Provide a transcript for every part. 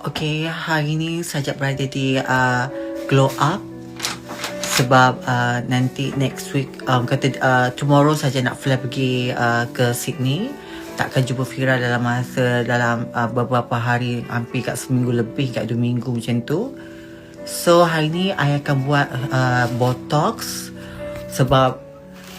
Okay, hari ni Sajak berada di Glow Up sebab nanti next week tomorrow saja nak fly pergi ke Sydney. Takkan jumpa Fira dalam beberapa hari, hampir kat seminggu lebih, kat 2 minggu macam tu. So hari ni I akan buat botox sebab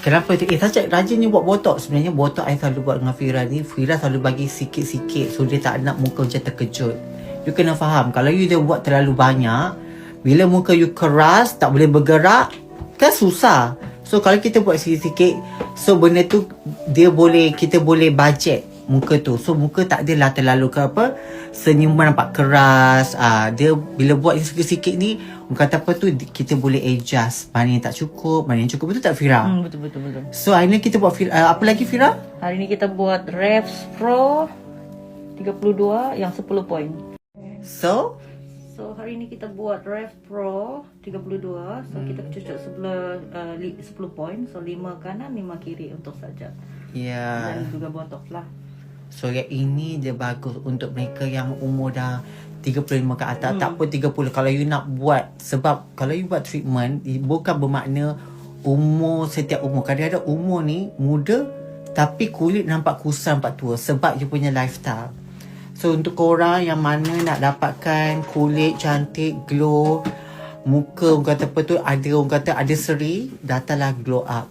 kenapa tu? Sajak rajinnya buat botox. Sebenarnya botox I selalu buat dengan Fira ni, Fira selalu bagi sikit-sikit so dia tak nak muka macam terkejut. You kena faham, kalau you dah buat terlalu banyak, bila muka you keras, tak boleh bergerak, kan susah. So kalau kita buat sikit-sikit, so benda tu kita boleh budget muka tu. So muka tak adalah terlalu senyuman nampak keras. Dia bila buat sikit-sikit ni, kata apa tu, kita boleh adjust mana yang tak cukup, mana yang cukup. Betul tak Fira? Betul. So hari ni kita buat apa lagi Fira? Hari ni kita buat Revs Pro 32 yang 10 poin. So hari ni kita buat Rev Pro 32. So kita cucuk sebelah 10 poin. So 5 kanan 5 kiri untuk saja. Ya. Dan juga botox lah. So yang ini dia bagus untuk mereka yang umur dah 35 ke atas. Tak pun 30 kalau you nak buat. Sebab kalau you buat treatment, bukan bermakna setiap umur. Kadang-kadang umur ni muda tapi kulit nampak kusam, nampak tua sebab you punya lifestyle. So untuk korang yang mana nak dapatkan kulit cantik, glow, muka orang kata apa tu, ada seri, datanglah Glow Up.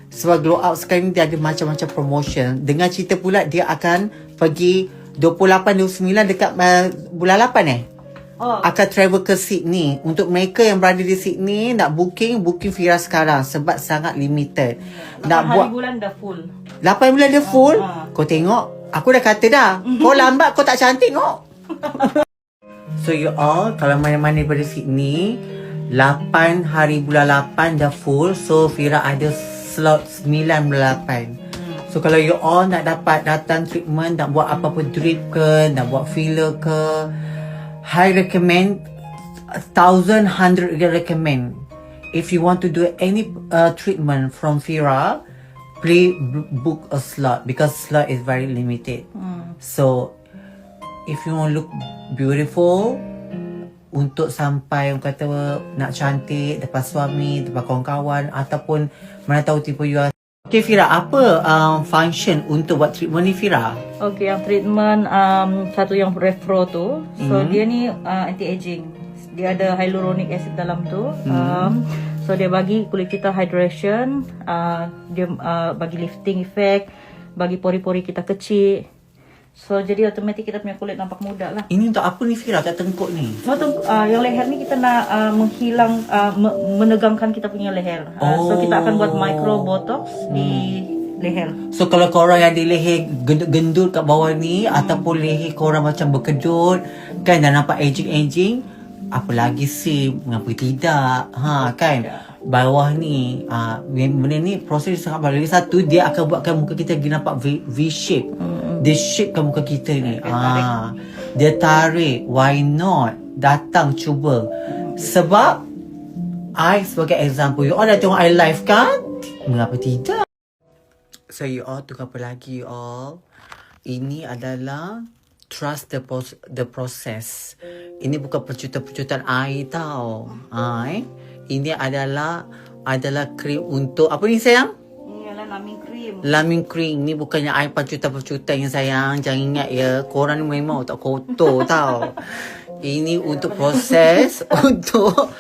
Sebab Glow Up sekarang ni dia ada macam-macam promotion. Dengan cerita pula dia akan pergi 28-29 dekat bulan 8 akan travel ke Sydney. Untuk mereka yang berada di Sydney, nak booking Fira sekarang sebab sangat limited. 8 nak bulan dah full. 8 bulan dia full. Kau tengok, aku dah kata dah, kau lambat, kau tak cantik kau. So you all, kalau mana-mana daripada Sydney, 8 hari bulan 8 dah full. So Fira ada slot 9 bulan 8. So kalau you all nak dapat datang treatment, nak buat apa-apa drip ke, nak buat filler ke, I recommend 1,100 recommend. If you want to do any treatment from Fira, please book a slot because slot is very limited. So if you want to look beautiful, untuk sampai orang kata nak cantik depan suami, depan kawan-kawan, ataupun mana tahu tipu you. Okay Fira, apa function untuk buat treatment ni Fira? Okay, yang treatment satu yang Refro tu. So dia ni anti-aging. Dia ada hyaluronic acid dalam tu. So dia bagi kulit kita hydration, dia bagi lifting effect, bagi pori-pori kita kecil. So jadi automatik kita punya kulit nampak muda lah. Ini untuk apa ni Fira, kat tengkuk ni? So yang leher ni kita nak menegangkan kita punya leher. So kita akan buat micro botox di leher. So kalau korang yang ada leher gendut kat bawah ni, ataupun leher korang macam berkedut kan, dah nampak aging, apa lagi sih, mengapa tidak, kan? Bawah ni benda ni proses sangat bagus. Lagi satu, dia akan buatkan muka kita lagi nampak V-shape. Dia shapekan muka kita ni. Dia tarik. Why not? Datang cuba. Sebab I sebagai example, you all dah tengok I live kan? Mengapa tidak? So you all tunggu apa lagi you all? Ini adalah trust the process. Ini bukan percutan-percutan air tau. Ini adalah krim untuk apa ni sayang? Ini adalah Laming cream. Ni bukannya air percutan-percutan yang sayang. Jangan ingat ya, korang ni memang tak kotor tau. Ini untuk proses untuk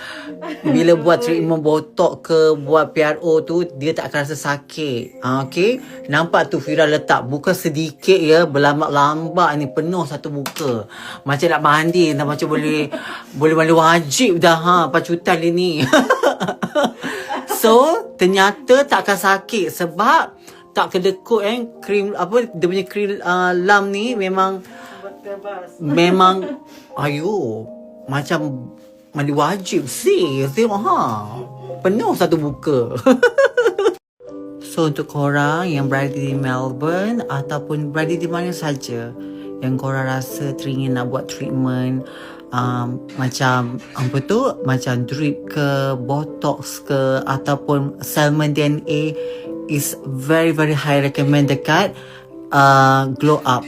bila buat treatment botox ke, buat PRO tu, dia tak akan rasa sakit. Okay, nampak tu Fira letak, bukan sedikit ya, berlambak-lambak ni, penuh satu muka. Macam nak mandi, macam boleh mandi wajib dah pacutan ni. So ternyata tak akan sakit sebab tak kedekut krim dia punya krim lam ni memang macam mandi wajib sih. Tengok penuh satu muka. So untuk korang yang berada di Melbourne ataupun berada di mana saja yang korang rasa teringin nak buat treatment macam macam drip ke, botox ke, ataupun Salmon DNA, is very very high recommend dekat Glow Up.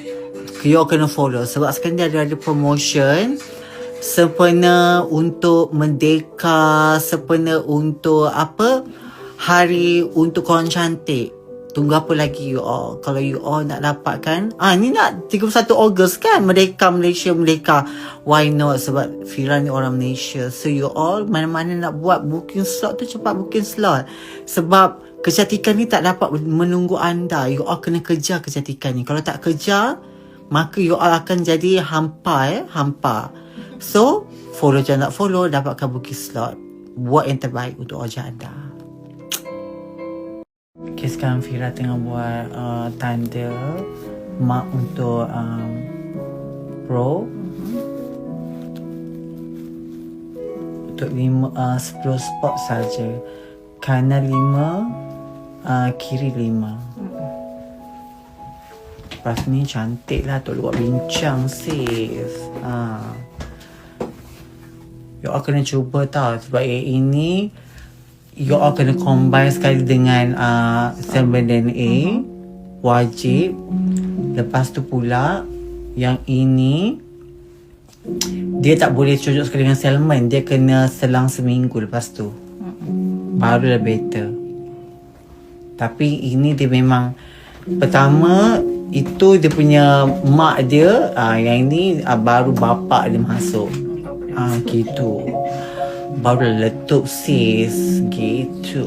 You all kena follow. Sebab sekarang dia ada promotion sempena untuk Merdeka, sempena untuk hari untuk korang cantik. Tunggu apa lagi you all? Kalau you all nak dapatkan, ni nak 31 Ogos kan, Merdeka Malaysia Merdeka. Why not? Sebab Fira ni orang Malaysia. So you all mana-mana nak buat booking slot tu, cepat booking slot. Sebab kecantikan ni tak dapat menunggu anda. You all kena kejar kecantikan ni. Kalau tak kejar, maka you all akan jadi hampa. So follow, jangan nak follow, dapatkan booking slot. Buat yang terbaik untuk wajah anda. Okay, sekarang Fira tengah buat tanda mark untuk pro. Untuk 10 spot saja. Kanan 5, kiri 5. Lepas ni cantik lah, tak buat bincang sis. You all kena cuba tau. Sebab ini you all kena combine sekali dengan salmon DNA. Wajib. Lepas tu pula yang ini dia tak boleh cocok sekali dengan salmon. Dia kena selang seminggu lepas tu. Barulah better. Tapi ini dia memang pertama itu dia punya mak dia. Yang ini baru bapak dia masuk. Gitu. Baru letup sis. Gitu.